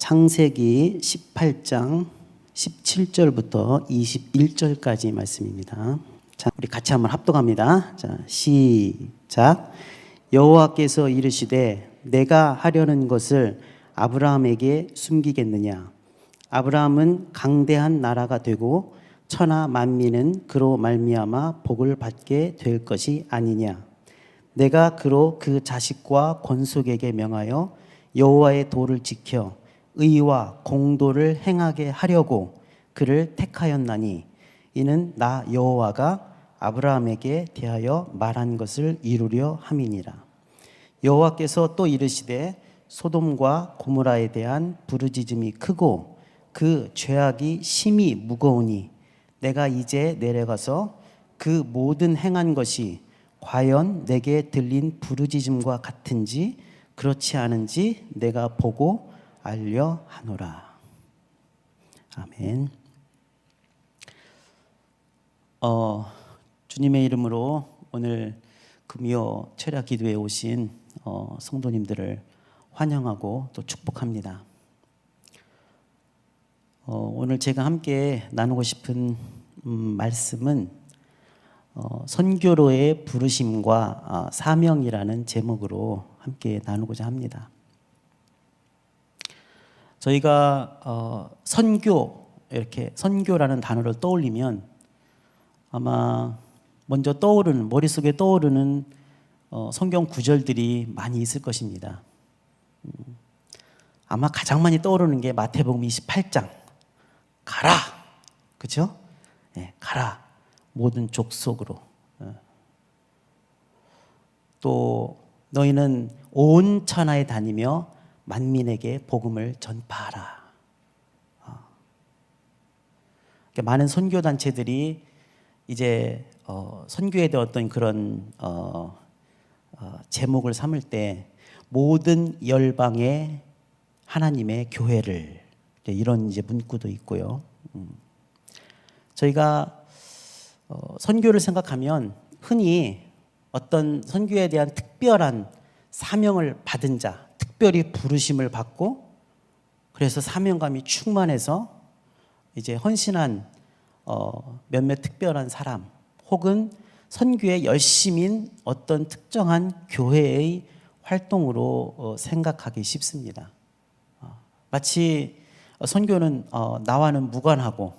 창세기 18장 17절부터 21절까지 말씀입니다. 자, 우리 같이 한번 합독합니다. 자, 시작. 여호와께서 이르시되 내가 하려는 것을 아브라함에게 숨기겠느냐? 아브라함은 강대한 나라가 되고 천하 만민은 그로 말미암아 복을 받게 될 것이 아니냐? 내가 그로 그 자식과 권속에게 명하여 여호와의 도를 지켜 의와 공도를 행하게 하려고 그를 택하였나니 이는 나 여호와가 아브라함에게 대하여 말한 것을 이루려 함이니라. 여호와께서 또 이르시되 소돔과 고모라에 대한 부르짖음이 크고 그 죄악이 심히 무거우니 내가 이제 내려가서 그 모든 행한 것이 과연 내게 들린 부르짖음과 같은지 그렇지 않은지 내가 보고 알려 하노라. 아멘. 주님의 이름으로 오늘 금요 철야 기도에 오신 성도님들을 환영하고 또 축복합니다. 오늘 제가 함께 나누고 싶은 말씀은 선교로의 부르심과 사명이라는 제목으로 함께 나누고자 합니다. 저희가 선교, 이렇게 선교라는 단어를 떠올리면 아마 먼저 떠오르는, 머릿속에 떠오르는 성경 구절들이 많이 있을 것입니다. 아마 가장 많이 떠오르는 게 마태복음 28장 가라, 그렇죠? 네, 가라 모든 족속으로. 또 너희는 온 천하에 다니며 만민에게 복음을 전파하라. 많은 선교 단체들이 이제 선교에 대한 어떤 그런 제목을 삼을 때 모든 열방의 하나님의 교회를, 이런 이제 문구도 있고요. 저희가 선교를 생각하면 흔히 어떤 선교에 대한 특별한 사명을 받은 자, 특별히 부르심을 받고 그래서 사명감이 충만해서 이제 헌신한 몇몇 특별한 사람 혹은 선교에 열심인 어떤 특정한 교회의 활동으로 생각하기 쉽습니다. 마치 선교는 나와는 무관하고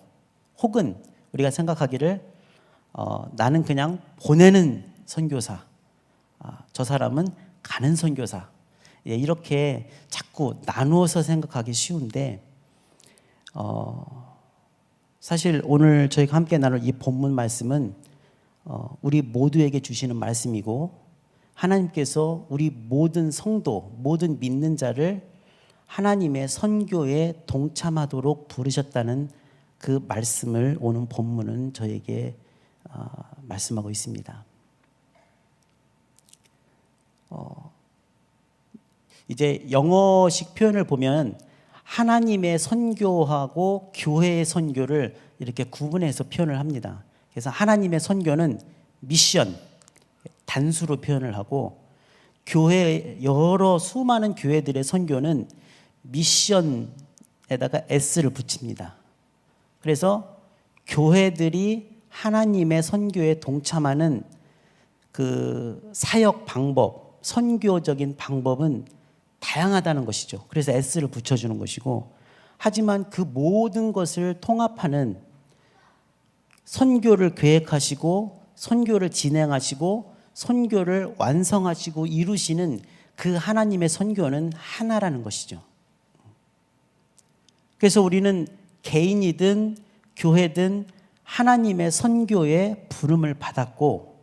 혹은 우리가 생각하기를 나는 그냥 보내는 선교사, 저 사람은 가는 선교사, 이렇게 자꾸 나누어서 생각하기 쉬운데 사실 오늘 저희가 함께 나눌 이 본문 말씀은 우리 모두에게 주시는 말씀이고 하나님께서 우리 모든 성도, 모든 믿는 자를 하나님의 선교에 동참하도록 부르셨다는 그 말씀을 오는 본문은 저에게 말씀하고 있습니다. 이제 영어식 표현을 보면 하나님의 선교하고 교회의 선교를 이렇게 구분해서 표현을 합니다. 그래서 하나님의 선교는 미션, 단수로 표현을 하고 교회, 여러 수많은 교회들의 선교는 미션에다가 S를 붙입니다. 그래서 교회들이 하나님의 선교에 동참하는 그 사역 방법, 선교적인 방법은 다양하다는 것이죠. 그래서 S를 붙여주는 것이고, 하지만 그 모든 것을 통합하는 선교를 계획하시고 선교를 진행하시고 선교를 완성하시고 이루시는 그 하나님의 선교는 하나라는 것이죠. 그래서 우리는 개인이든 교회든 하나님의 선교에 부름을 받았고,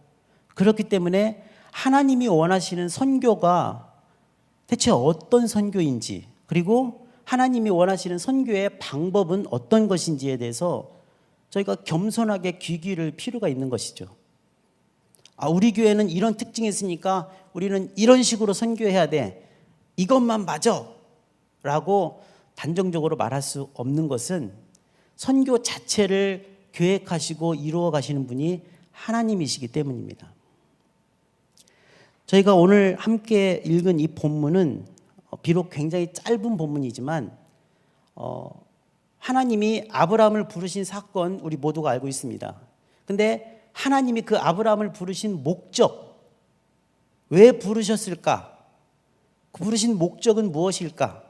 그렇기 때문에 하나님이 원하시는 선교가 대체 어떤 선교인지, 그리고 하나님이 원하시는 선교의 방법은 어떤 것인지에 대해서 저희가 겸손하게 귀 기울일 필요가 있는 것이죠. 우리 교회는 이런 특징이 있으니까 우리는 이런 식으로 선교해야 돼, 이것만 맞아 라고 단정적으로 말할 수 없는 것은 선교 자체를 계획하시고 이루어 가시는 분이 하나님이시기 때문입니다. 저희가 오늘 함께 읽은 이 본문은 비록 굉장히 짧은 본문이지만 하나님이 아브라함을 부르신 사건 우리 모두가 알고 있습니다. 근데 하나님이 그 아브라함을 부르신 목적, 왜 부르셨을까? 그 부르신 목적은 무엇일까?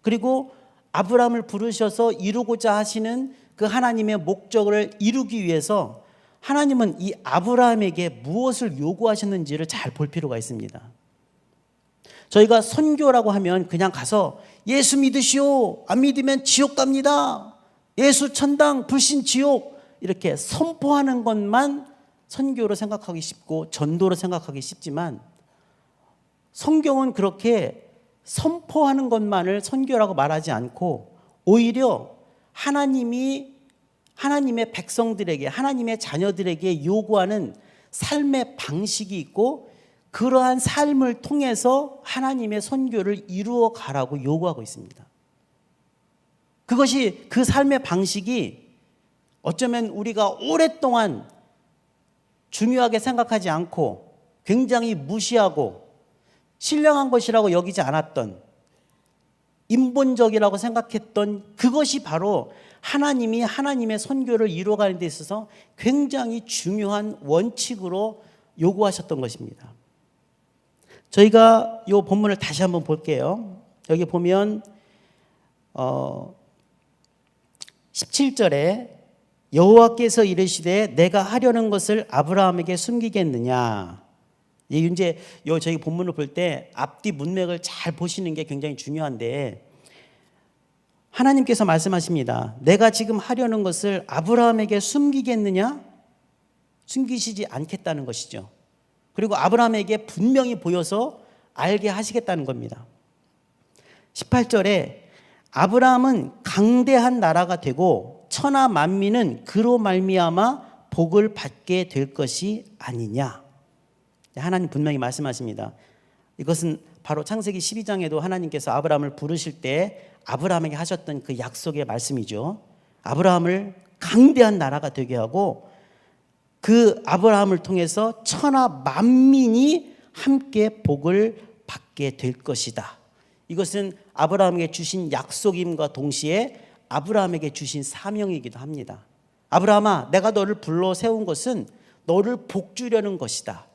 그리고 아브라함을 부르셔서 이루고자 하시는 그 하나님의 목적을 이루기 위해서 하나님은 이 아브라함에게 무엇을 요구하셨는지를 잘 볼 필요가 있습니다. 저희가 선교라고 하면 그냥 가서 예수 믿으시오, 안 믿으면 지옥 갑니다, 예수 천당, 불신 지옥, 이렇게 선포하는 것만 선교로 생각하기 쉽고 전도로 생각하기 쉽지만, 성경은 그렇게 선포하는 것만을 선교라고 말하지 않고 오히려 하나님의 백성들에게, 하나님의 자녀들에게 요구하는 삶의 방식이 있고, 그러한 삶을 통해서 하나님의 선교를 이루어 가라고 요구하고 있습니다. 그것이, 그 삶의 방식이 어쩌면 우리가 오랫동안 중요하게 생각하지 않고 굉장히 무시하고 신령한 것이라고 여기지 않았던, 인본적이라고 생각했던 그것이 바로 하나님이 하나님의 선교를 이루어가는 데 있어서 굉장히 중요한 원칙으로 요구하셨던 것입니다. 저희가 이 본문을 다시 한번 볼게요. 여기 보면 17절에 여호와께서 이르시되 내가 하려는 것을 아브라함에게 숨기겠느냐. 이제 저희 본문을 볼 때 앞뒤 문맥을 잘 보시는 게 굉장히 중요한데, 하나님께서 말씀하십니다. 내가 지금 하려는 것을 아브라함에게 숨기겠느냐? 숨기시지 않겠다는 것이죠. 그리고 아브라함에게 분명히 보여서 알게 하시겠다는 겁니다. 18절에 아브라함은 강대한 나라가 되고 천하 만민은 그로 말미암아 복을 받게 될 것이 아니냐. 하나님 분명히 말씀하십니다. 이것은 바로 창세기 12장에도 하나님께서 아브라함을 부르실 때 아브라함에게 하셨던 그 약속의 말씀이죠. 아브라함을 강대한 나라가 되게 하고 그 아브라함을 통해서 천하 만민이 함께 복을 받게 될 것이다. 이것은 아브라함에게 주신 약속임과 동시에 아브라함에게 주신 사명이기도 합니다. 아브라함아, 내가 너를 불러 세운 것은 너를 복주려는 것이다.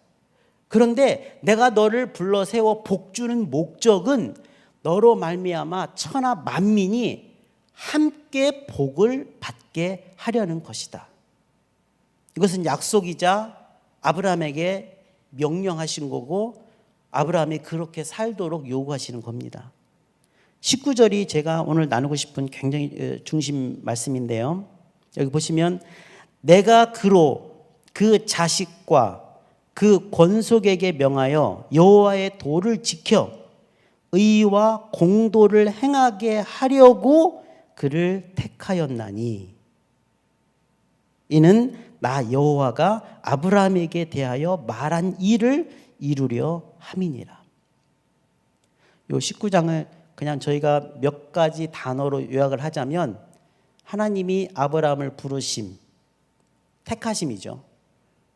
그런데 내가 너를 불러 세워 복주는 목적은 너로 말미암아 천하 만민이 함께 복을 받게 하려는 것이다. 이것은 약속이자 아브라함에게 명령하신 거고, 아브라함이 그렇게 살도록 요구하시는 겁니다. 19절이 제가 오늘 나누고 싶은 굉장히 중심 말씀인데요. 여기 보시면 내가 그로 그 자식과 그 권속에게 명하여 여호와의 도를 지켜 의와 공도를 행하게 하려고 그를 택하였나니 이는 나 여호와가 아브라함에게 대하여 말한 일을 이루려 함이니라. 요 19장을 그냥 저희가 몇 가지 단어로 요약을 하자면, 하나님이 아브라함을 부르심, 택하심이죠.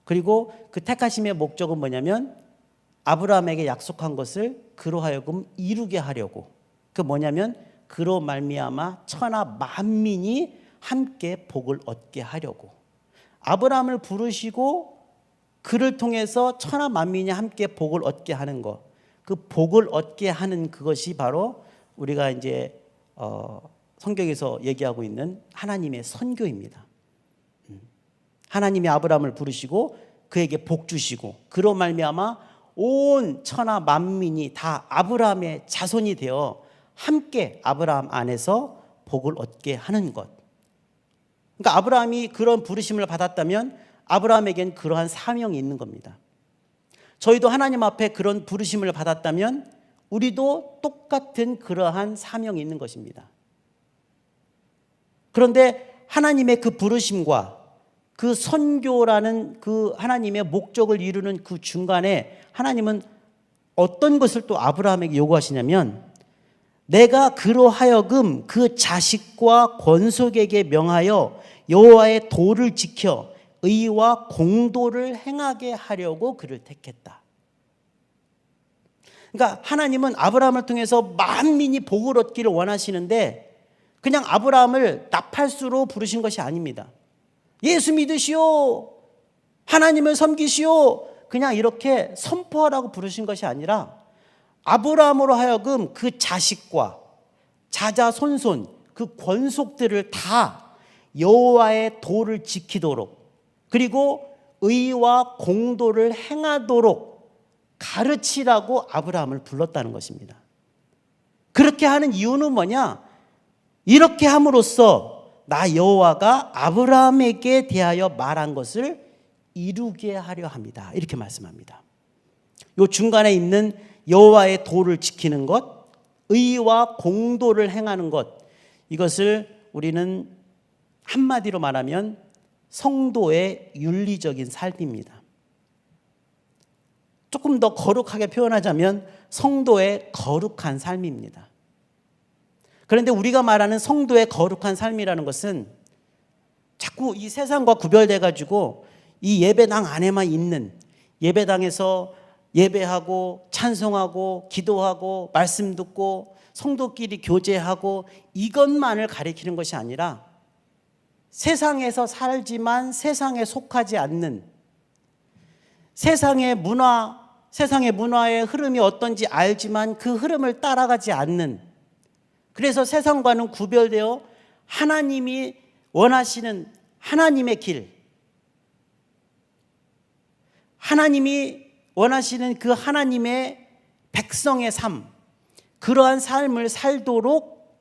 그리고 그 택하심의 목적은 뭐냐면 아브라함에게 약속한 것을 그로 하여금 이루게 하려고. 그 뭐냐면 그로 말미암아 천하 만민이 함께 복을 얻게 하려고. 아브라함을 부르시고 그를 통해서 천하 만민이 함께 복을 얻게 하는 것, 그 복을 얻게 하는 그것이 바로 우리가 이제 성경에서 얘기하고 있는 하나님의 선교입니다. 하나님이 아브라함을 부르시고 그에게 복 주시고 그로 말미암아 온 천하 만민이 다 아브라함의 자손이 되어 함께 아브라함 안에서 복을 얻게 하는 것. 그러니까 아브라함이 그런 부르심을 받았다면 아브라함에겐 그러한 사명이 있는 겁니다. 저희도 하나님 앞에 그런 부르심을 받았다면 우리도 똑같은 그러한 사명이 있는 것입니다. 그런데 하나님의 그 부르심과 그 선교라는 그 하나님의 목적을 이루는 그 중간에 하나님은 어떤 것을 또 아브라함에게 요구하시냐면, 내가 그로 하여금 그 자식과 권속에게 명하여 여호와의 도를 지켜 의와 공도를 행하게 하려고 그를 택했다. 그러니까 하나님은 아브라함을 통해서 만민이 복을 얻기를 원하시는데 그냥 아브라함을 나팔수로 부르신 것이 아닙니다. 예수 믿으시오, 하나님을 섬기시오, 그냥 이렇게 선포하라고 부르신 것이 아니라 아브라함으로 하여금 그 자식과 자자손손 그 권속들을 다 여호와의 도를 지키도록, 그리고 의와 공도를 행하도록 가르치라고 아브라함을 불렀다는 것입니다. 그렇게 하는 이유는 뭐냐? 이렇게 함으로써 나 여호와가 아브라함에게 대하여 말한 것을 이루게 하려 합니다. 이렇게 말씀합니다. 요 중간에 있는 여호와의 도를 지키는 것, 의와 공도를 행하는 것, 이것을 우리는 한마디로 말하면 성도의 윤리적인 삶입니다. 조금 더 거룩하게 표현하자면 성도의 거룩한 삶입니다. 그런데 우리가 말하는 성도의 거룩한 삶이라는 것은 자꾸 이 세상과 구별돼 가지고 이 예배당 안에만 있는, 예배당에서 예배하고 찬송하고 기도하고 말씀 듣고 성도끼리 교제하고 이것만을 가리키는 것이 아니라 세상에서 살지만 세상에 속하지 않는, 세상의 문화의 흐름이 어떤지 알지만 그 흐름을 따라가지 않는, 그래서 세상과는 구별되어 하나님이 원하시는 하나님의 길, 하나님이 원하시는 그 하나님의 백성의 삶, 그러한 삶을 살도록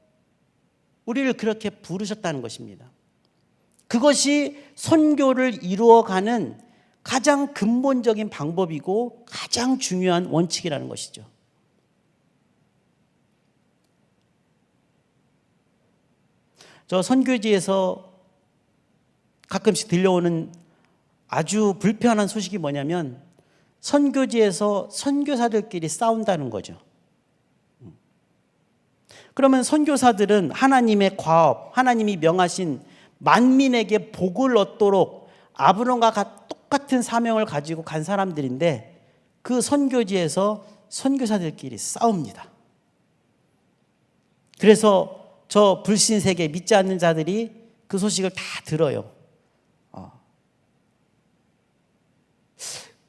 우리를 그렇게 부르셨다는 것입니다. 그것이 선교를 이루어가는 가장 근본적인 방법이고 가장 중요한 원칙이라는 것이죠. 저 선교지에서 가끔씩 들려오는 아주 불편한 소식이 뭐냐면 선교지에서 선교사들끼리 싸운다는 거죠. 그러면 선교사들은 하나님의 과업, 하나님이 명하신 만민에게 복을 얻도록 아브람과 똑같은 사명을 가지고 간 사람들인데 그 선교지에서 선교사들끼리 싸웁니다. 그래서 저 불신 세계 믿지 않는 자들이 그 소식을 다 들어요.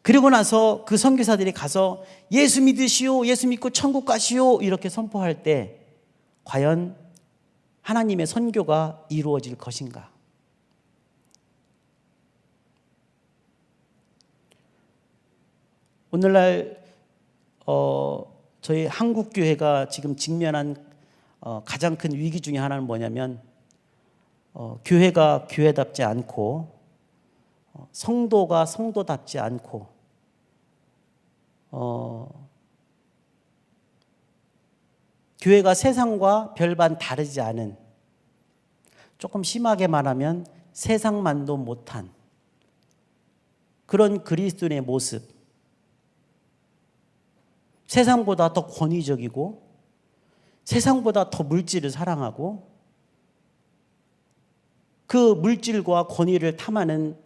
그리고 나서 그 선교사들이 가서 예수 믿으시오, 예수 믿고 천국 가시오 이렇게 선포할 때 과연 하나님의 선교가 이루어질 것인가? 오늘날 저희 한국교회가 지금 직면한 가장 큰 위기 중에 하나는 뭐냐면 교회가 교회답지 않고 성도가 성도답지 않고 교회가 세상과 별반 다르지 않은, 조금 심하게 말하면 세상만도 못한 그런 그리스도인의 모습, 세상보다 더 권위적이고 세상보다 더 물질을 사랑하고 그 물질과 권위를 탐하는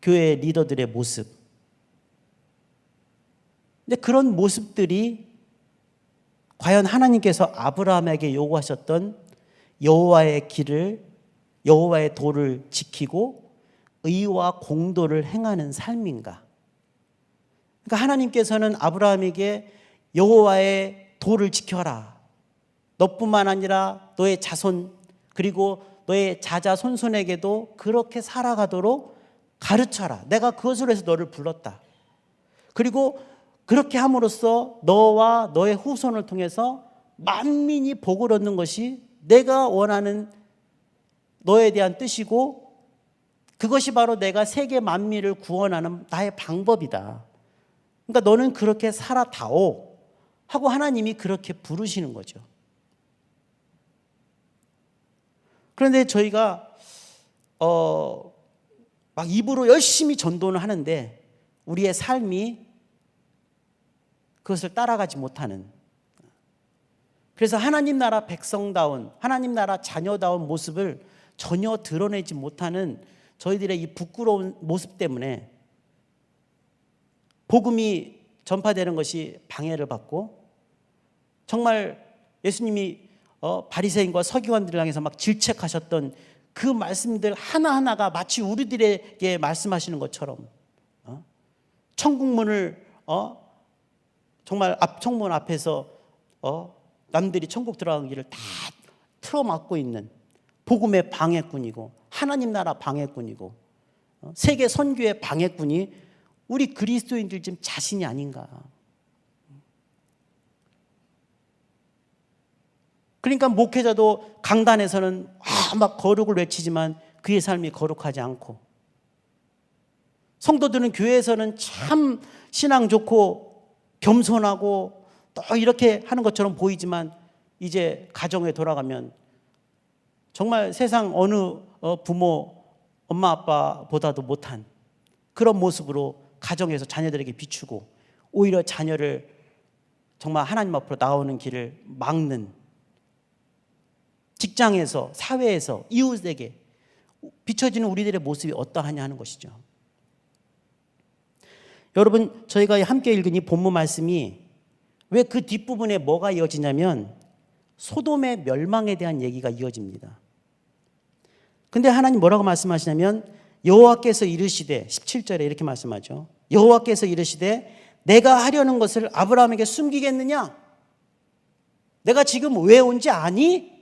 교회 리더들의 모습. 근데 그런 모습들이 과연 하나님께서 아브라함에게 요구하셨던 여호와의 길을, 여호와의 도를 지키고 의와 공도를 행하는 삶인가? 그러니까 하나님께서는 아브라함에게 여호와의 도를 지켜라, 너뿐만 아니라 너의 자손 그리고 너의 자자손손에게도 그렇게 살아가도록 가르쳐라. 내가 그것으로 해서 너를 불렀다. 그리고 그렇게 함으로써 너와 너의 후손을 통해서 만민이 복을 얻는 것이 내가 원하는 너에 대한 뜻이고 그것이 바로 내가 세계 만민을 구원하는 나의 방법이다. 그러니까 너는 그렇게 살아다오 하고 하나님이 그렇게 부르시는 거죠. 그런데 저희가 막 입으로 열심히 전도를 하는데 우리의 삶이 그것을 따라가지 못하는, 그래서 하나님 나라 백성다운, 하나님 나라 자녀다운 모습을 전혀 드러내지 못하는 저희들의 이 부끄러운 모습 때문에 복음이 전파되는 것이 방해를 받고, 정말 예수님이 바리새인과 서기관들을 향해서 막 질책하셨던 그 말씀들 하나하나가 마치 우리들에게 말씀하시는 것처럼 천국문을 정말 청문 앞에서 남들이 천국 들어가는 길을 다 틀어막고 있는 복음의 방해꾼이고 하나님 나라 방해꾼이고 세계 선교의 방해꾼이 우리 그리스도인들 지금 자신이 아닌가. 그러니까 목회자도 강단에서는 막 거룩을 외치지만 그의 삶이 거룩하지 않고, 성도들은 교회에서는 참 신앙 좋고 겸손하고 또 이렇게 하는 것처럼 보이지만 이제 가정에 돌아가면 정말 세상 어느 부모, 엄마 아빠보다도 못한 그런 모습으로 가정에서 자녀들에게 비추고 오히려 자녀를 정말 하나님 앞으로 나오는 길을 막는, 직장에서, 사회에서, 이웃에게 비춰지는 우리들의 모습이 어떠하냐 하는 것이죠. 여러분, 저희가 함께 읽은 이 본문 말씀이 왜 그 뒷부분에 뭐가 이어지냐면 소돔의 멸망에 대한 얘기가 이어집니다. 근데 하나님 뭐라고 말씀하시냐면 여호와께서 이르시되, 17절에 이렇게 말씀하죠. 여호와께서 이르시되 내가 하려는 것을 아브라함에게 숨기겠느냐? 내가 지금 왜 온지 아니?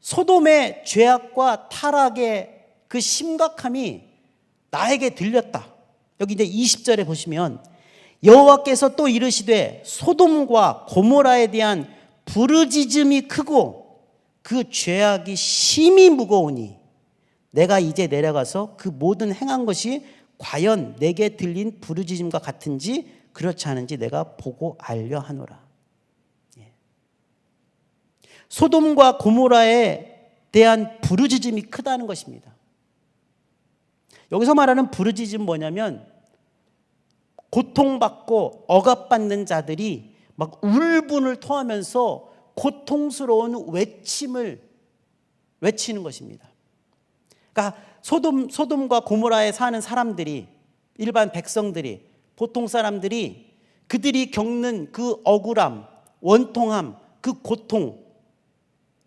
소돔의 죄악과 타락의 그 심각함이 나에게 들렸다. 여기 이제 20절에 보시면 여호와께서 또 이르시되 소돔과 고모라에 대한 부르짖음이 크고 그 죄악이 심히 무거우니 내가 이제 내려가서 그 모든 행한 것이 과연 내게 들린 부르짖음과 같은지 그렇지 않은지 내가 보고 알려 하노라. 소돔과 고모라에 대한 부르짖음이 크다는 것입니다. 여기서 말하는 부르짖음 뭐냐면 고통받고 억압받는 자들이 막 울분을 토하면서 고통스러운 외침을 외치는 것입니다. 그러니까 소돔과 고모라에 사는 사람들이, 일반 백성들이, 보통 사람들이 그들이 겪는 그 억울함, 원통함, 그 고통,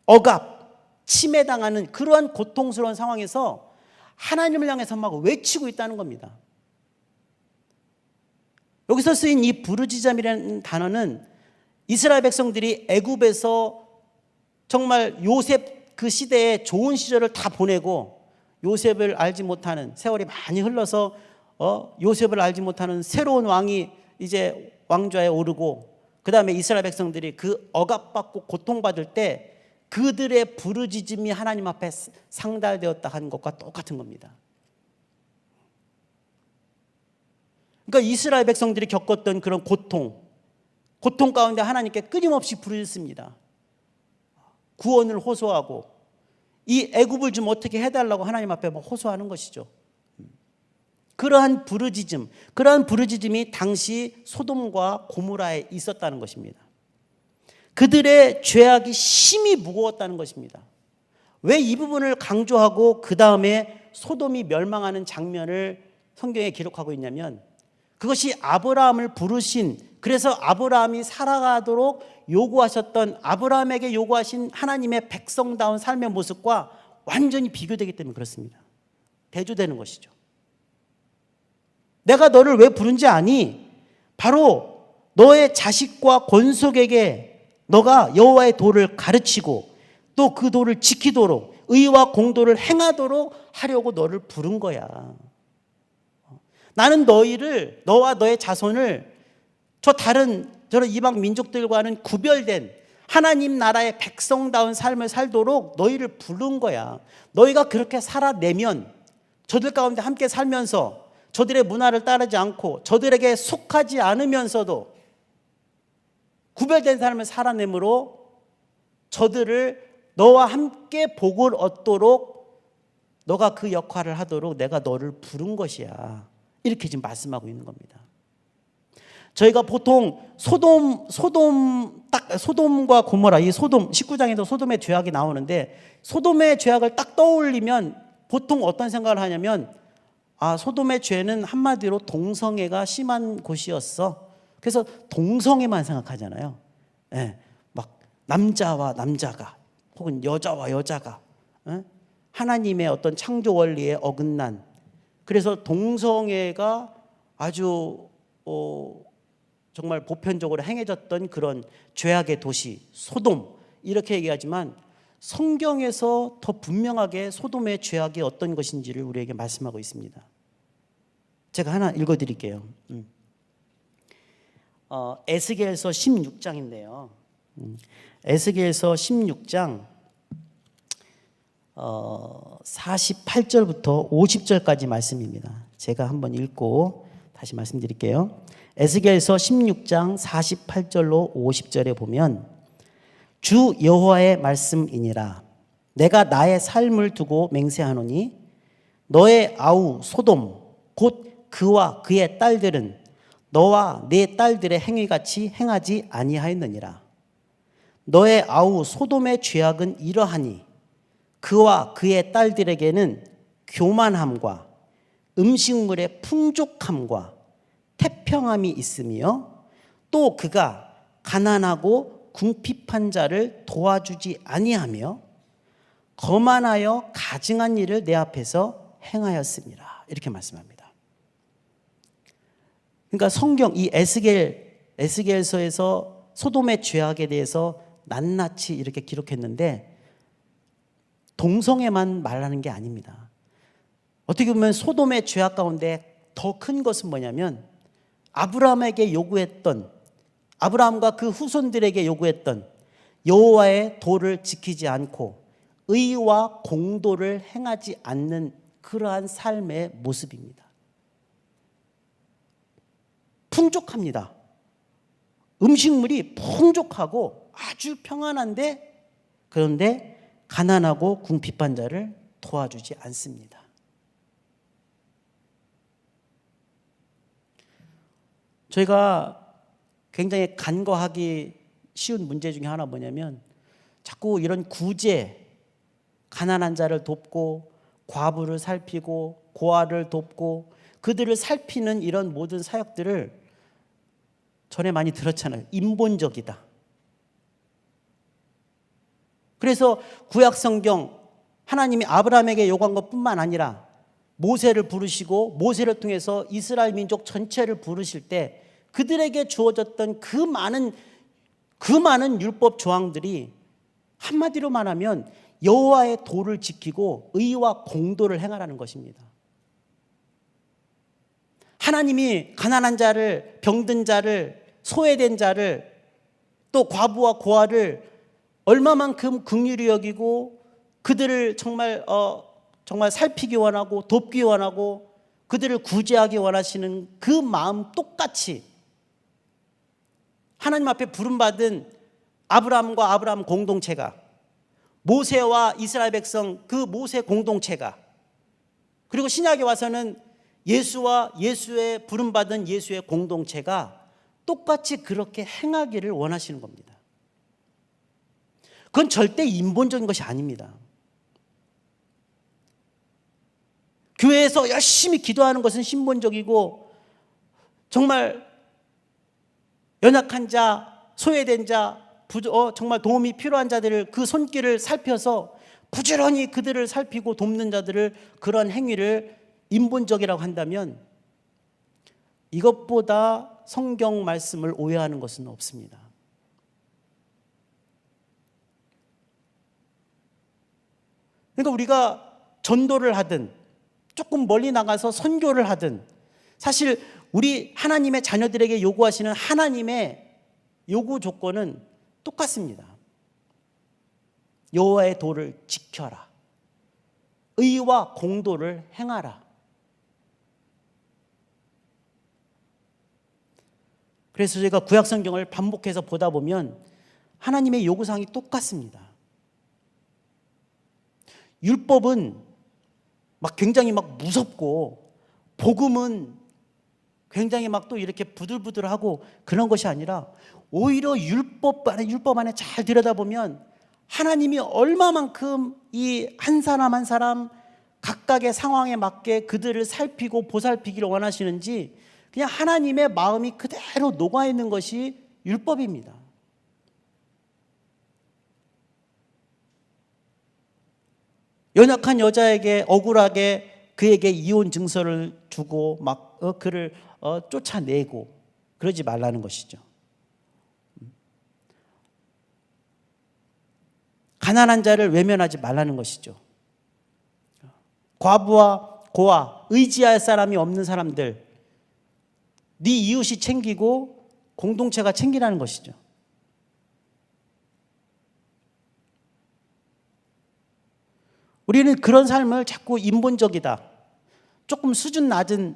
억압, 침해당하는 그러한 고통스러운 상황에서 하나님을 향해서 막 외치고 있다는 겁니다. 여기서 쓰인 이 부르짖음이라는 단어는 이스라엘 백성들이 애굽에서 정말 요셉 그 시대에 좋은 시절을 다 보내고 요셉을 알지 못하는, 세월이 많이 흘러서 요셉을 알지 못하는 새로운 왕이 이제 왕좌에 오르고 그 다음에 이스라엘 백성들이 그 억압받고 고통받을 때 그들의 부르짖음이 하나님 앞에 상달되었다 하는 것과 똑같은 겁니다. 그러니까 이스라엘 백성들이 겪었던 그런 고통 가운데 하나님께 끊임없이 부르짖습니다. 구원을 호소하고 이 애굽을 좀 어떻게 해달라고 하나님 앞에 호소하는 것이죠. 그러한 부르짖음이 당시 소돔과 고모라에 있었다는 것입니다. 그들의 죄악이 심히 무거웠다는 것입니다. 왜 이 부분을 강조하고 그 다음에 소돔이 멸망하는 장면을 성경에 기록하고 있냐면 그것이 아브라함을 부르신, 그래서 아브라함이 살아가도록 요구하셨던, 아브라함에게 요구하신 하나님의 백성다운 삶의 모습과 완전히 비교되기 때문에 그렇습니다. 대조되는 것이죠. 내가 너를 왜 부른지 아니? 바로 너의 자식과 권속에게 너가 여호와의 도를 가르치고 또 그 도를 지키도록 의와 공도를 행하도록 하려고 너를 부른 거야. 나는 너와 너의 자손을 저런 이방 민족들과는 구별된 하나님 나라의 백성다운 삶을 살도록 너희를 부른 거야. 너희가 그렇게 살아내면, 저들 가운데 함께 살면서 저들의 문화를 따르지 않고 저들에게 속하지 않으면서도 구별된 삶을 살아내므로 저들을 너와 함께 복을 얻도록 너가 그 역할을 하도록 내가 너를 부른 것이야. 이렇게 지금 말씀하고 있는 겁니다. 저희가 보통 소돔과 고모라, 이 소돔 19장에도 소돔의 죄악이 나오는데 소돔의 죄악을 딱 떠올리면 보통 어떤 생각을 하냐면 소돔의 죄는 한마디로 동성애가 심한 곳이었어. 그래서 동성애만 생각하잖아요. 네. 남자와 남자가 혹은 여자와 여자가 하나님의 어떤 창조 원리에 어긋난, 그래서 동성애가 아주 정말 보편적으로 행해졌던 그런 죄악의 도시 소돔, 이렇게 얘기하지만 성경에서 더 분명하게 소돔의 죄악이 어떤 것인지를 우리에게 말씀하고 있습니다. 제가 하나 읽어드릴게요. 에스겔서 16장인데요. 에스겔서 16장 48절부터 50절까지 말씀입니다. 제가 한번 읽고 다시 말씀드릴게요. 에스겔서 16장 48절로 50절에 보면 주 여호와의 말씀이니라. 내가 나의 삶을 두고 맹세하노니 너의 아우 소돔 곧 그와 그의 딸들은 너와 네 딸들의 행위같이 행하지 아니하였느니라. 너의 아우 소돔의 죄악은 이러하니 그와 그의 딸들에게는 교만함과 음식물의 풍족함과 태평함이 있으며 또 그가 가난하고 궁핍한 자를 도와주지 아니하며 거만하여 가증한 일을 내 앞에서 행하였습니다. 이렇게 말씀합니다. 그러니까 성경 이 에스겔서에서 소돔의 죄악에 대해서 낱낱이 이렇게 기록했는데 동성애만 말하는 게 아닙니다. 어떻게 보면 소돔의 죄악 가운데 더 큰 것은 뭐냐면 아브라함에게 요구했던, 아브라함과 그 후손들에게 요구했던 여호와의 도를 지키지 않고 의와 공도를 행하지 않는 그러한 삶의 모습입니다. 풍족합니다. 음식물이 풍족하고 아주 평안한데 그런데 가난하고 궁핍한 자를 도와주지 않습니다. 저희가 굉장히 간과하기 쉬운 문제 중에 하나 뭐냐면 자꾸 이런 구제, 가난한 자를 돕고 과부를 살피고 고아를 돕고 그들을 살피는 이런 모든 사역들을 전에 많이 들었잖아요. 인본적이다. 그래서 구약성경 하나님이 아브라함에게 요구한 것뿐만 아니라 모세를 부르시고 모세를 통해서 이스라엘 민족 전체를 부르실 때 그들에게 주어졌던 그 많은 율법 조항들이 한마디로 말하면 여호와의 도를 지키고 의와 공도를 행하라는 것입니다. 하나님이 가난한 자를, 병든 자를, 소외된 자를, 또 과부와 고아를 얼마만큼 긍휼히 여기고 그들을 정말 살피기 원하고 돕기 원하고 그들을 구제하기 원하시는 그 마음 똑같이 하나님 앞에 부름받은 아브라함과 아브라함 공동체가, 모세와 이스라엘 백성 그 모세 공동체가, 그리고 신약에 와서는 예수와 예수의 부름받은 예수의 공동체가 똑같이 그렇게 행하기를 원하시는 겁니다. 그건 절대 인본적인 것이 아닙니다. 교회에서 열심히 기도하는 것은 신본적이고 정말 연약한 자, 소외된 자, 정말 도움이 필요한 자들을 그 손길을 살펴서 부지런히 그들을 살피고 돕는 자들을 그런 행위를 인본적이라고 한다면 이것보다 성경 말씀을 오해하는 것은 없습니다. 그러니까 우리가 전도를 하든 조금 멀리 나가서 선교를 하든 사실 우리 하나님의 자녀들에게 요구하시는 하나님의 요구 조건은 똑같습니다. 여호와의 도를 지켜라. 의와 공도를 행하라. 그래서 제가 구약 성경을 반복해서 보다 보면 하나님의 요구사항이 똑같습니다. 율법은 굉장히 무섭고 복음은 굉장히 또 이렇게 부들부들하고 그런 것이 아니라 오히려 율법 안에 잘 들여다보면 하나님이 얼마만큼 이 한 사람 한 사람 각각의 상황에 맞게 그들을 살피고 보살피기를 원하시는지 그냥 하나님의 마음이 그대로 녹아있는 것이 율법입니다. 연약한 여자에게 억울하게 그에게 이혼 증서를 주고 막 그를 쫓아내고 그러지 말라는 것이죠. 가난한 자를 외면하지 말라는 것이죠. 과부와 고아, 의지할 사람이 없는 사람들, 네 이웃이 챙기고 공동체가 챙기라는 것이죠. 우리는 그런 삶을 자꾸 인본적이다, 조금 수준 낮은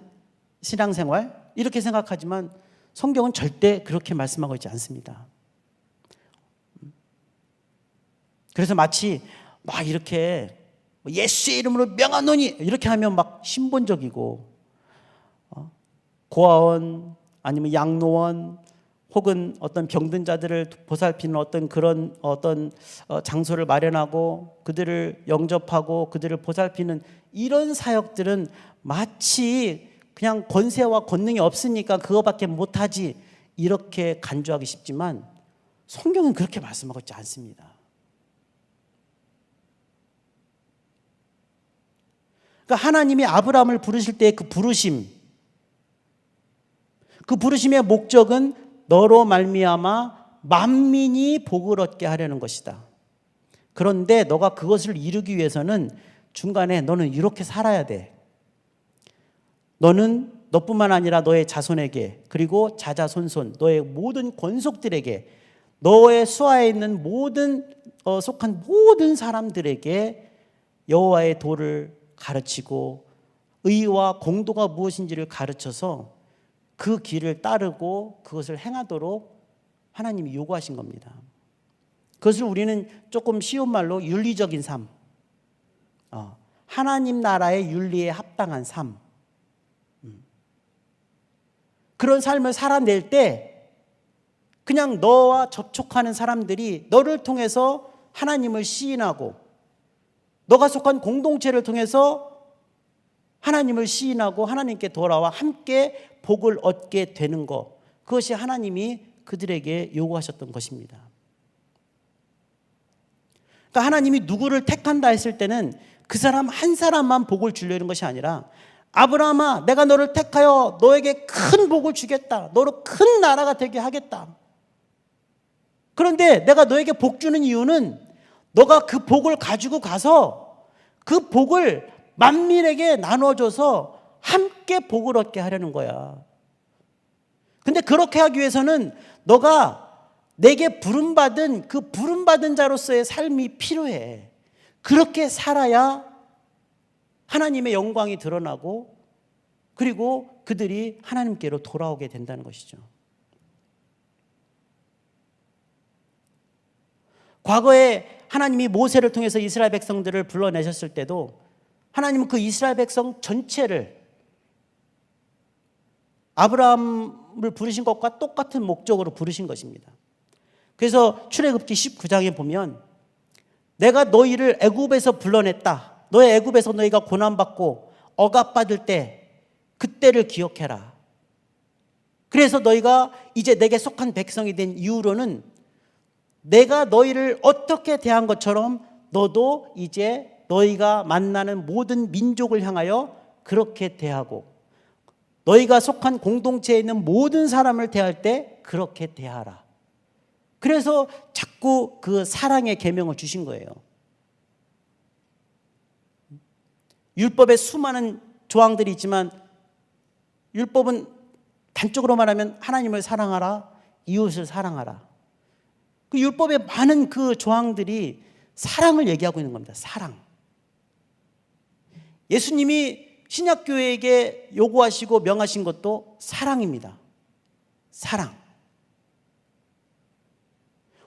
신앙생활 이렇게 생각하지만 성경은 절대 그렇게 말씀하고 있지 않습니다. 그래서 마치 막 이렇게 예수의 이름으로 명하노니 이렇게 하면 막 신본적이고, 고아원 아니면 양로원 혹은 어떤 병든 자들을 보살피는 어떤 그런 장소를 마련하고 그들을 영접하고 그들을 보살피는 이런 사역들은 마치 그냥 권세와 권능이 없으니까 그거밖에 못하지 이렇게 간주하기 쉽지만 성경은 그렇게 말씀하고 있지 않습니다. 그러니까 하나님이 아브라함을 부르실 때 그 부르심의 목적은 너로 말미암아 만민이 복을 얻게 하려는 것이다. 그런데 너가 그것을 이루기 위해서는 중간에 너는 이렇게 살아야 돼. 너는 너뿐만 아니라 너의 자손에게, 그리고 자자손손 너의 모든 권속들에게, 너의 수하에 있는 모든 속한 모든 사람들에게 여호와의 도를 가르치고 의와 공도가 무엇인지를 가르쳐서 그 길을 따르고 그것을 행하도록 하나님이 요구하신 겁니다. 그것을 우리는 조금 쉬운 말로 윤리적인 삶, 하나님 나라의 윤리에 합당한 삶, 그런 삶을 살아낼 때 그냥 너와 접촉하는 사람들이 너를 통해서 하나님을 시인하고, 너가 속한 공동체를 통해서 하나님을 시인하고 하나님께 돌아와 함께 복을 얻게 되는 것, 그것이 하나님이 그들에게 요구하셨던 것입니다. 그러니까 하나님이 누구를 택한다 했을 때는 그 사람 한 사람만 복을 주려는 것이 아니라, 아브라함아 내가 너를 택하여 너에게 큰 복을 주겠다, 너로 큰 나라가 되게 하겠다. 그런데 내가 너에게 복 주는 이유는 너가 그 복을 가지고 가서 그 복을 만민에게 나눠줘서 함께 복을 얻게 하려는 거야. 근데 그렇게 하기 위해서는 너가 내게 부름받은 그 부름받은 자로서의 삶이 필요해. 그렇게 살아야 하나님의 영광이 드러나고 그리고 그들이 하나님께로 돌아오게 된다는 것이죠. 과거에 하나님이 모세를 통해서 이스라엘 백성들을 불러내셨을 때도 하나님은 그 이스라엘 백성 전체를 아브라함을 부르신 것과 똑같은 목적으로 부르신 것입니다. 그래서 출애굽기 19장에 보면 내가 너희를 애굽에서 불러냈다, 너의 애굽에서 너희가 고난받고 억압받을 때 그때를 기억해라. 그래서 너희가 이제 내게 속한 백성이 된 이후로는 내가 너희를 어떻게 대한 것처럼 너도 이제 너희가 만나는 모든 민족을 향하여 그렇게 대하고, 너희가 속한 공동체에 있는 모든 사람을 대할 때 그렇게 대하라. 그래서 자꾸 그 사랑의 계명을 주신 거예요. 율법에 수많은 조항들이 있지만 율법은 단적으로 말하면 하나님을 사랑하라, 이웃을 사랑하라. 그 율법의 많은 그 조항들이 사랑을 얘기하고 있는 겁니다. 사랑. 예수님이 신약교회에게 요구하시고 명하신 것도 사랑입니다. 사랑.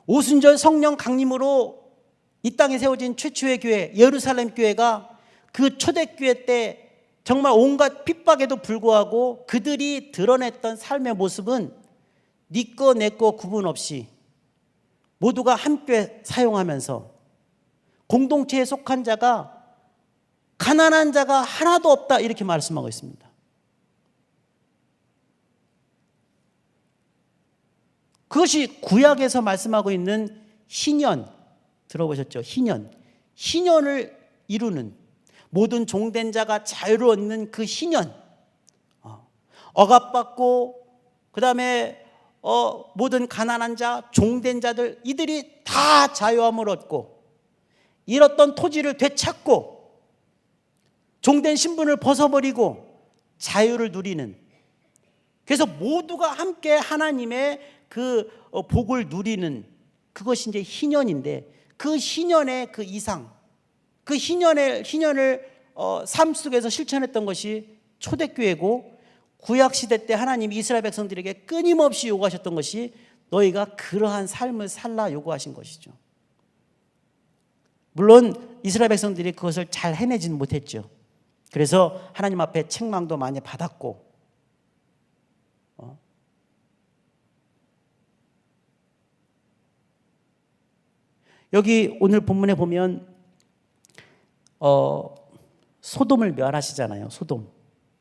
오순절 성령 강림으로 이 땅에 세워진 최초의 교회, 예루살렘 교회가 그 초대교회 때 정말 온갖 핍박에도 불구하고 그들이 드러냈던 삶의 모습은 네 거 내 거 구분 없이 모두가 함께 사용하면서 공동체에 속한 자가 가난한 자가 하나도 없다 이렇게 말씀하고 있습니다. 그것이 구약에서 말씀하고 있는 희년, 들어보셨죠? 희년을 이루는, 모든 종된 자가 자유를 얻는 그 희년, 억압받고 그 다음에 모든 가난한 자, 종된 자들, 이들이 다 자유함을 얻고 잃었던 토지를 되찾고 종된 신분을 벗어버리고 자유를 누리는, 그래서 모두가 함께 하나님의 그 복을 누리는, 그것이 이제 희년인데, 그 희년의 그 이상, 그 희년을 삶 속에서 실천했던 것이 초대교회고, 구약시대 때 하나님이 이스라엘 백성들에게 끊임없이 요구하셨던 것이 너희가 그러한 삶을 살라 요구하신 것이죠. 물론 이스라엘 백성들이 그것을 잘 해내지는 못했죠. 그래서 하나님 앞에 책망도 많이 받았고, 여기 오늘 본문에 보면 소돔을 멸하시잖아요. 소돔.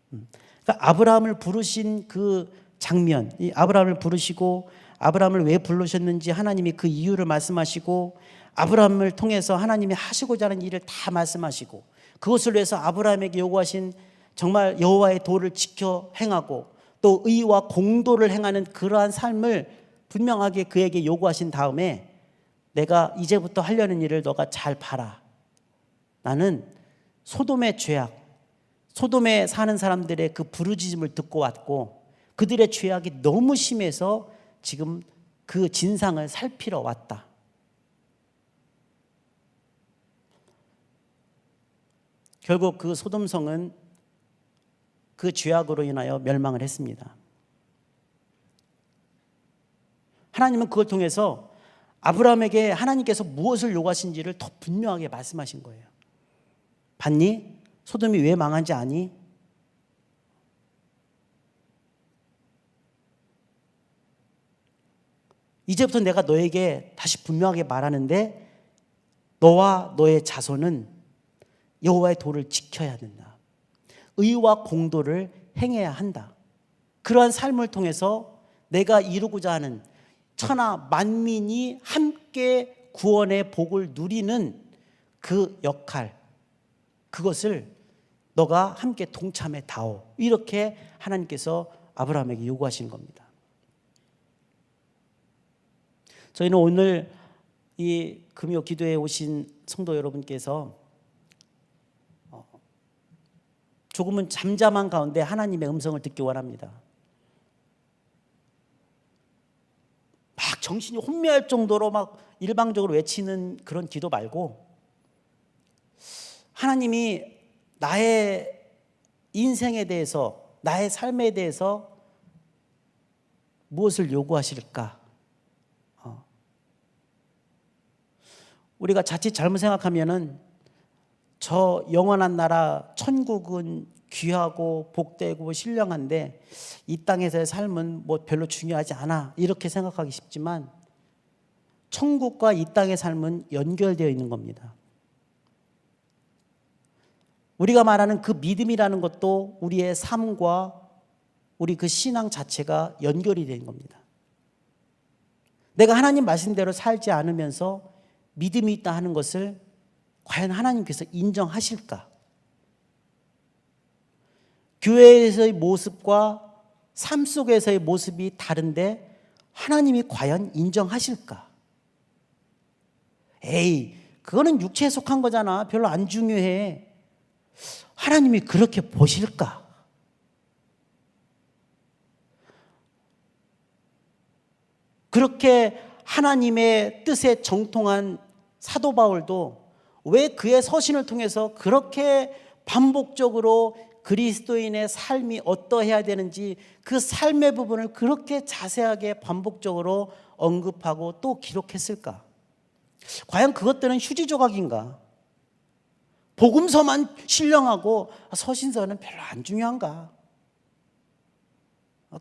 그러니까 아브라함을 부르신 그 장면, 이 아브라함을 부르시고 아브라함을 왜 부르셨는지 하나님이 그 이유를 말씀하시고, 아브라함을 통해서 하나님이 하시고자 하는 일을 다 말씀하시고, 그것을 위해서 아브라함에게 요구하신 정말 여호와의 도를 지켜 행하고 또 의와 공도를 행하는 그러한 삶을 분명하게 그에게 요구하신 다음에, 내가 이제부터 하려는 일을 너가 잘 봐라. 나는 소돔의 죄악, 소돔에 사는 사람들의 그 부르짖음을 듣고 왔고, 그들의 죄악이 너무 심해서 지금 그 진상을 살피러 왔다. 결국 그 소돔성은 그 죄악으로 인하여 멸망을 했습니다. 하나님은 그걸 통해서 아브라함에게 하나님께서 무엇을 요구하신지를 더 분명하게 말씀하신 거예요. 봤니? 소돔이 왜 망한지 아니? 이제부터 내가 너에게 다시 분명하게 말하는데, 너와 너의 자손은 여호와의 도를 지켜야 된다. 의와 공도를 행해야 한다. 그러한 삶을 통해서 내가 이루고자 하는 천하 만민이 함께 구원의 복을 누리는 그 역할, 그것을 너가 함께 동참해 다오. 이렇게 하나님께서 아브라함에게 요구하신 겁니다. 저희는 오늘 이 금요 기도에 오신 성도 여러분께서 조금은 잠잠한 가운데 하나님의 음성을 듣기 원합니다. 막 정신이 혼미할 정도로 막 일방적으로 외치는 그런 기도 말고, 하나님이 나의 인생에 대해서, 나의 삶에 대해서 무엇을 요구하실까? 우리가 자칫 잘못 생각하면은 저 영원한 나라 천국은 귀하고 복되고 신령한데 이 땅에서의 삶은 뭐 별로 중요하지 않아, 이렇게 생각하기 쉽지만 천국과 이 땅의 삶은 연결되어 있는 겁니다. 우리가 말하는 그 믿음이라는 것도 우리의 삶과 우리 그 신앙 자체가 연결이 된 겁니다. 내가 하나님 말씀대로 살지 않으면서 믿음이 있다 하는 것을 과연 하나님께서 인정하실까? 교회에서의 모습과 삶 속에서의 모습이 다른데 하나님이 과연 인정하실까? 에이, 그거는 육체에 속한 거잖아. 별로 안 중요해. 하나님이 그렇게 보실까? 그렇게 하나님의 뜻에 정통한 사도 바울도 왜 그의 서신을 통해서 그렇게 반복적으로 그리스도인의 삶이 어떠해야 되는지 그 삶의 부분을 그렇게 자세하게 반복적으로 언급하고 또 기록했을까? 과연 그것들은 휴지 조각인가? 복음서만 신령하고 서신서는 별로 안 중요한가?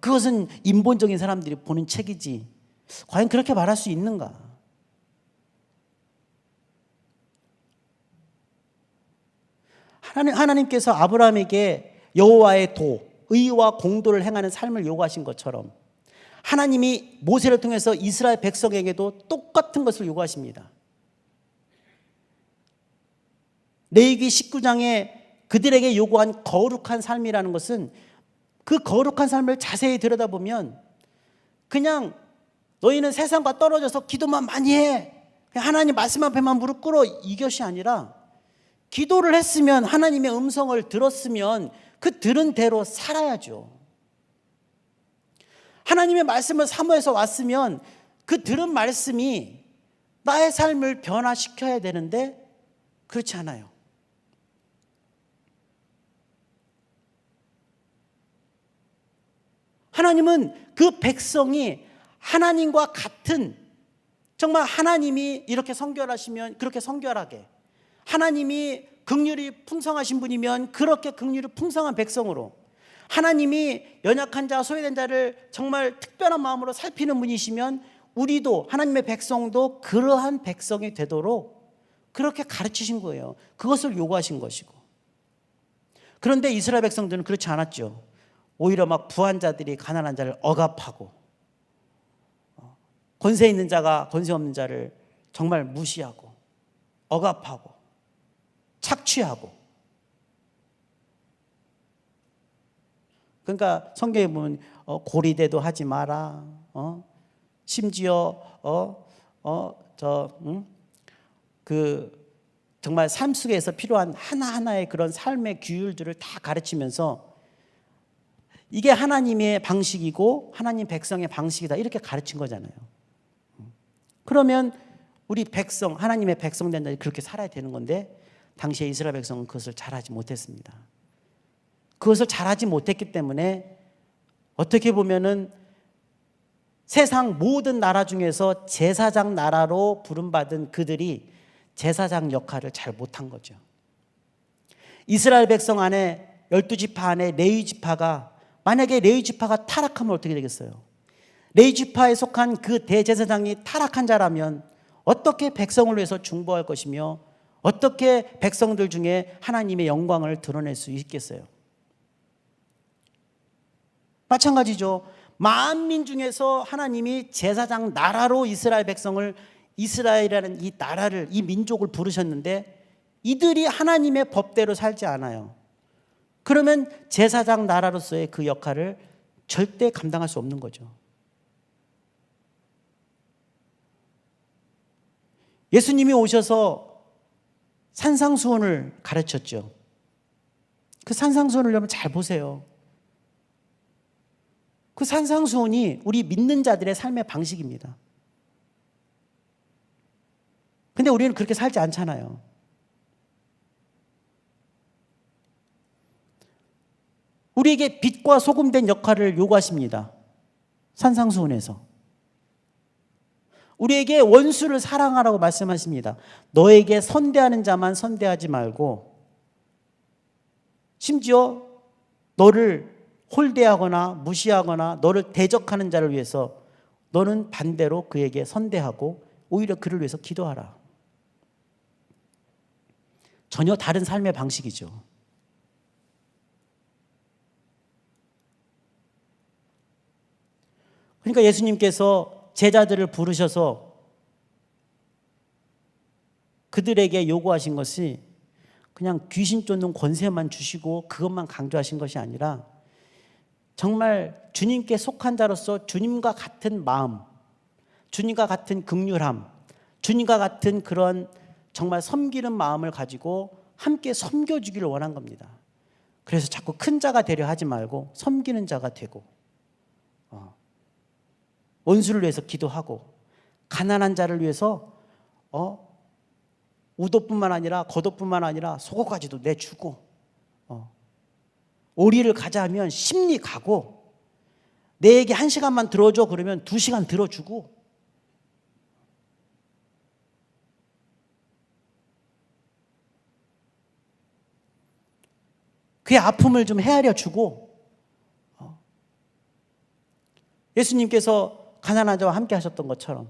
그것은 인본적인 사람들이 보는 책이지. 과연 그렇게 말할 수 있는가? 하나님께서 아브라함에게 여호와의 도, 의와 공도를 행하는 삶을 요구하신 것처럼 하나님이 모세를 통해서 이스라엘 백성에게도 똑같은 것을 요구하십니다. 레위기 19장에 그들에게 요구한 거룩한 삶이라는 것은 그 거룩한 삶을 자세히 들여다보면 그냥 너희는 세상과 떨어져서 기도만 많이 해, 하나님 말씀 앞에만 무릎 꿇어, 이것이 아니라 기도를 했으면, 하나님의 음성을 들었으면 그 들은 대로 살아야죠. 하나님의 말씀을 사모해서 왔으면 그 들은 말씀이 나의 삶을 변화시켜야 되는데 그렇지 않아요. 하나님은 그 백성이 하나님과 같은, 정말 하나님이 이렇게 성결하시면 그렇게 성결하게, 하나님이 긍휼이 풍성하신 분이면 그렇게 긍휼이 풍성한 백성으로, 하나님이 연약한 자, 소외된 자를 정말 특별한 마음으로 살피는 분이시면 우리도, 하나님의 백성도 그러한 백성이 되도록 그렇게 가르치신 거예요. 그것을 요구하신 것이고. 그런데 이스라엘 백성들은 그렇지 않았죠. 오히려 막 부한 자들이 가난한 자를 억압하고, 권세 있는 자가 권세 없는 자를 정말 무시하고 억압하고 착취하고. 그러니까 성경에 보면 고리대도 하지 마라, 심지어 정말 삶 속에서 필요한 하나하나의 그런 삶의 규율들을 다 가르치면서 이게 하나님의 방식이고 하나님 백성의 방식이다, 이렇게 가르친 거잖아요. 그러면 우리 백성, 하나님의 백성 된다, 그렇게 살아야 되는 건데 당시에 이스라엘 백성은 그것을 잘하지 못했습니다. 그것을 잘하지 못했기 때문에 어떻게 보면은 세상 모든 나라 중에서 제사장 나라로 부름받은 그들이 제사장 역할을 잘 못한 거죠. 이스라엘 백성 안에 12지파 안에 레위 지파가, 만약에 레위 지파가 타락하면 어떻게 되겠어요? 레위 지파에 속한 그 대제사장이 타락한 자라면 어떻게 백성을 위해서 중보할 것이며 어떻게 백성들 중에 하나님의 영광을 드러낼 수 있겠어요? 마찬가지죠. 만민 중에서 하나님이 제사장 나라로 이스라엘 백성을, 이스라엘이라는 이 나라를, 이 민족을 부르셨는데 이들이 하나님의 법대로 살지 않아요. 그러면 제사장 나라로서의 그 역할을 절대 감당할 수 없는 거죠. 예수님이 오셔서 산상수훈을 가르쳤죠. 그 산상수훈을 여러분 잘 보세요. 그 산상수훈이 우리 믿는 자들의 삶의 방식입니다. 근데 우리는 그렇게 살지 않잖아요. 우리에게 빛과 소금 된 역할을 요구하십니다. 산상수훈에서. 우리에게 원수를 사랑하라고 말씀하십니다. 너에게 선대하는 자만 선대하지 말고, 심지어 너를 홀대하거나 무시하거나 너를 대적하는 자를 위해서 너는 반대로 그에게 선대하고 오히려 그를 위해서 기도하라. 전혀 다른 삶의 방식이죠. 그러니까 예수님께서 제자들을 부르셔서 그들에게 요구하신 것이 그냥 귀신 쫓는 권세만 주시고 그것만 강조하신 것이 아니라 정말 주님께 속한 자로서 주님과 같은 마음, 주님과 같은 긍휼함, 주님과 같은 그런 정말 섬기는 마음을 가지고 함께 섬겨주기를 원한 겁니다. 그래서 자꾸 큰 자가 되려 하지 말고 섬기는 자가 되고, 원수를 위해서 기도하고, 가난한 자를 위해서 우도뿐만 아니라 겉옷뿐만 아니라 속옷까지도 내주고, 오리를 가자 하면 심리 가고, 내에게 1시간만 들어줘 그러면 2시간 들어주고, 그의 아픔을 좀 헤아려 주고, 예수님께서 가난한 자와 함께 하셨던 것처럼,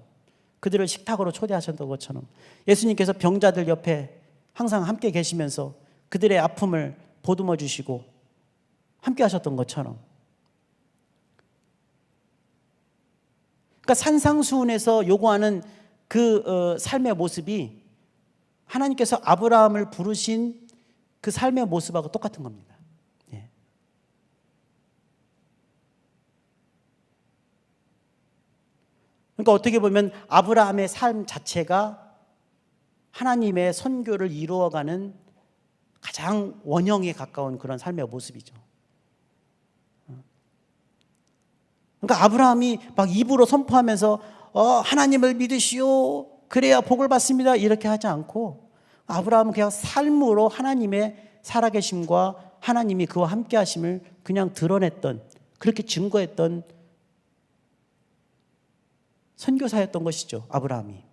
그들을 식탁으로 초대하셨던 것처럼 예수님께서 병자들 옆에 항상 함께 계시면서 그들의 아픔을 보듬어 주시고 함께 하셨던 것처럼, 그러니까 산상수훈에서 요구하는 그 삶의 모습이 하나님께서 아브라함을 부르신 그 삶의 모습하고 똑같은 겁니다. 예. 그러니까 어떻게 보면 아브라함의 삶 자체가 하나님의 선교를 이루어가는 가장 원형에 가까운 그런 삶의 모습이죠. 그러니까 아브라함이 막 입으로 선포하면서 하나님을 믿으시오, 그래야 복을 받습니다, 이렇게 하지 않고 아브라함은 그냥 삶으로 하나님의 살아계심과 하나님이 그와 함께 하심을 그냥 드러냈던, 그렇게 증거했던 선교사였던 것이죠. 아브라함이.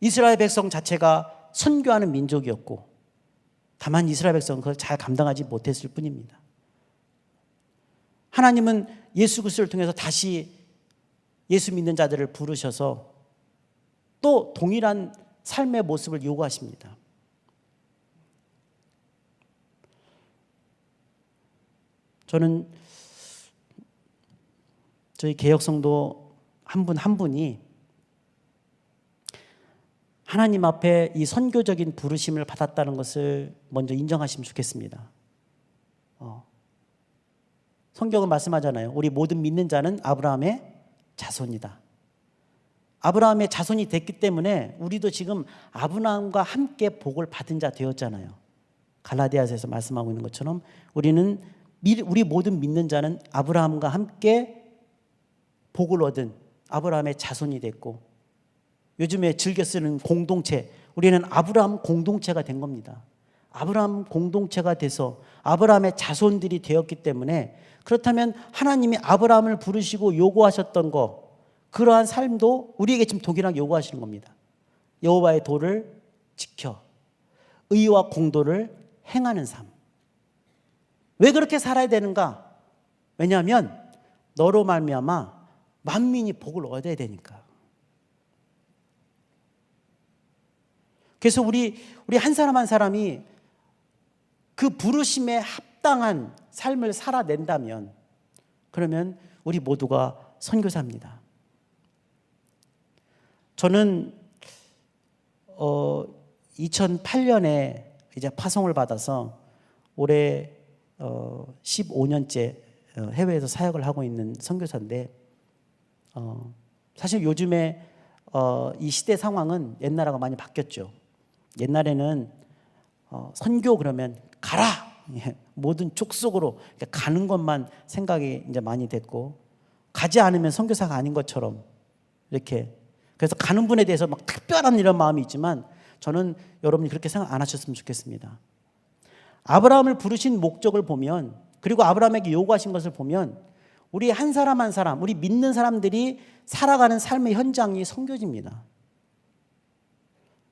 이스라엘 백성 자체가 선교하는 민족이었고 다만 이스라엘 백성은 그걸 잘 감당하지 못했을 뿐입니다. 하나님은 예수 그리스도를 통해서 다시 예수 믿는 자들을 부르셔서 또 동일한 삶의 모습을 요구하십니다. 저는 저희 개혁성도 한 분 한 분이 하나님 앞에 이 선교적인 부르심을 받았다는 것을 먼저 인정하시면 좋겠습니다. 성경은 말씀하잖아요. 우리 모든 믿는 자는 아브라함의 자손이다. 아브라함의 자손이 됐기 때문에 우리도 지금 아브라함과 함께 복을 받은 자 되었잖아요. 갈라디아서에서 말씀하고 있는 것처럼 우리 모든 믿는 자는 아브라함과 함께 복을 얻은 아브라함의 자손이 됐고, 요즘에 즐겨 쓰는 공동체, 우리는 아브라함 공동체가 된 겁니다. 아브라함 공동체가 돼서 아브라함의 자손들이 되었기 때문에, 그렇다면 하나님이 아브라함을 부르시고 요구하셨던 것, 그러한 삶도 우리에게 지금 동일하게 요구하시는 겁니다. 여호와의 도를 지켜 의와 공도를 행하는 삶. 왜 그렇게 살아야 되는가? 왜냐하면 너로 말미암아 만민이 복을 얻어야 되니까. 그래서 우리 한 사람 한 사람이 그 부르심에 합당한 삶을 살아낸다면, 그러면 우리 모두가 선교사입니다. 저는 2008년에 이제 파송을 받아서 올해 15년째 해외에서 사역을 하고 있는 선교사인데, 사실 요즘에 이 시대 상황은 옛날하고 많이 바뀌었죠. 옛날에는 선교 그러면 가라, 모든 족속으로 가는 것만 생각이 이제 많이 됐고, 가지 않으면 선교사가 아닌 것처럼 이렇게, 그래서 가는 분에 대해서 막 특별한 이런 마음이 있지만, 저는 여러분이 그렇게 생각 안 하셨으면 좋겠습니다. 아브라함을 부르신 목적을 보면, 그리고 아브라함에게 요구하신 것을 보면, 우리 한 사람 한 사람, 우리 믿는 사람들이 살아가는 삶의 현장이 선교지입니다.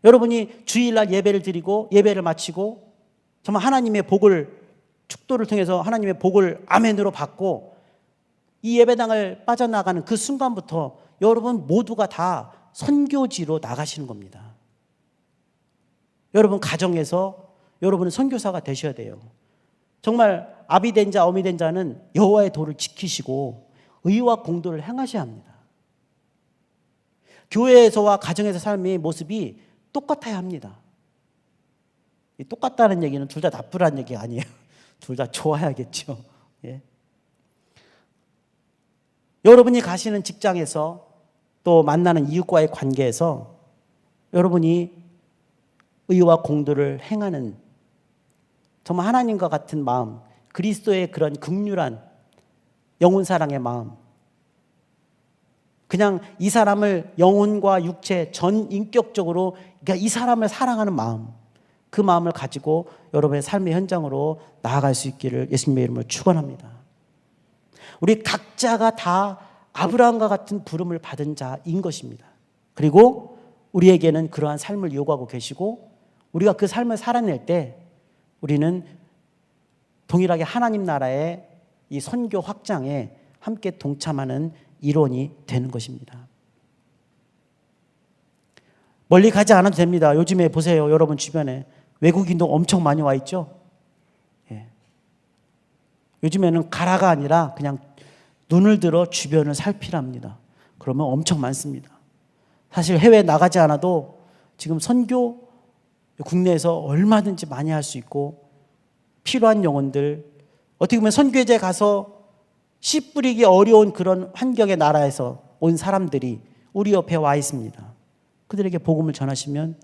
여러분이 주일날 예배를 드리고 예배를 마치고 정말 하나님의 복을, 축도를 통해서 하나님의 복을 아멘으로 받고 이 예배당을 빠져나가는 그 순간부터 여러분 모두가 다 선교지로 나가시는 겁니다. 여러분 가정에서 여러분은 선교사가 되셔야 돼요. 정말 아비 된 자, 어미 된 자는 여호와의 도를 지키시고 의와 공도를 행하셔야 합니다. 교회에서와 가정에서 삶의 모습이 똑같아야 합니다. 똑같다는 얘기는 둘 다 나쁘다는 얘기가 아니에요. 둘 다 좋아야겠죠. 예. 여러분이 가시는 직장에서 또 만나는 이웃과의 관계에서 여러분이 의와 공도를 행하는 정말 하나님과 같은 마음, 그리스도의 그런 극률한 영혼 사랑의 마음, 그냥 이 사람을 영혼과 육체 전 인격적으로, 그러니까 이 사람을 사랑하는 마음, 그 마음을 가지고 여러분의 삶의 현장으로 나아갈 수 있기를 예수님의 이름으로 축원합니다. 우리 각자가 다 아브라함과 같은 부름을 받은 자인 것입니다. 그리고 우리에게는 그러한 삶을 요구하고 계시고, 우리가 그 삶을 살아낼 때 우리는 동일하게 하나님 나라의 이 선교 확장에 함께 동참하는 일원이 되는 것입니다. 멀리 가지 않아도 됩니다. 요즘에 보세요. 여러분 주변에 외국인도 엄청 많이 와 있죠. 예. 요즘에는 가라가 아니라 그냥 눈을 들어 주변을 살피랍니다. 그러면 엄청 많습니다. 사실 해외에 나가지 않아도 지금 선교 국내에서 얼마든지 많이 할 수 있고 필요한 영혼들, 어떻게 보면 선교제 가서 씨 뿌리기 어려운 그런 환경의 나라에서 온 사람들이 우리 옆에 와 있습니다. 그들에게 복음을 전하시면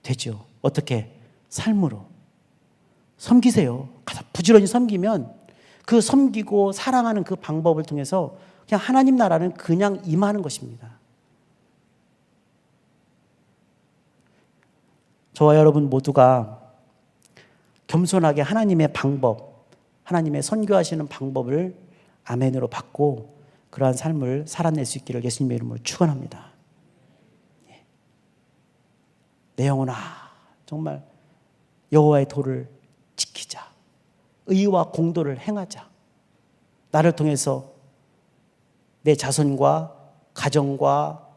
되죠. 어떻게? 삶으로. 섬기세요. 가서 부지런히 섬기면 그 섬기고 사랑하는 그 방법을 통해서 그냥 하나님 나라는 그냥 임하는 것입니다. 저와 여러분 모두가 겸손하게 하나님의 방법, 하나님의 선교하시는 방법을 아멘으로 받고 그러한 삶을 살아낼 수 있기를 예수님의 이름으로 축원합니다. 내 영혼아, 정말 여호와의 도를 지키자. 의와 공도를 행하자. 나를 통해서 내 자손과 가정과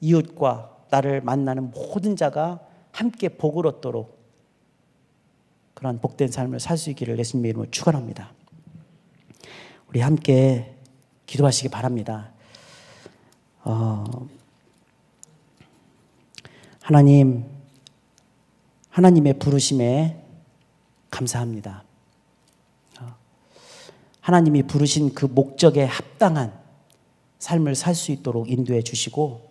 이웃과 나를 만나는 모든 자가 함께 복을 얻도록 그러한 복된 삶을 살 수 있기를 예수님의 이름으로 축원합니다. 우리 함께 기도하시기 바랍니다. 하나님의 부르심에 감사합니다. 하나님이 부르신 그 목적에 합당한 삶을 살 수 있도록 인도해 주시고,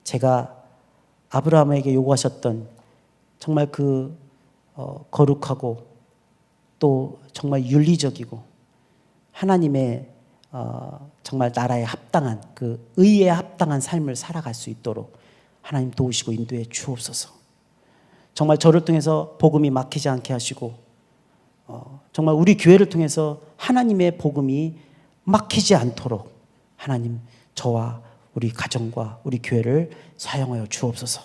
제가 아브라함에게 요구하셨던 정말 그 거룩하고 또 정말 윤리적이고 하나님의 정말 나라에 합당한 그 의에 합당한 삶을 살아갈 수 있도록 하나님 도우시고 인도해 주옵소서. 정말 저를 통해서 복음이 막히지 않게 하시고 정말 우리 교회를 통해서 하나님의 복음이 막히지 않도록 하나님 저와 우리 가정과 우리 교회를 사용하여 주옵소서.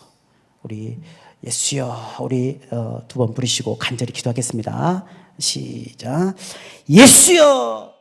우리 예수여, 우리 두 번 부르시고 간절히 기도하겠습니다. 시작. 예수여.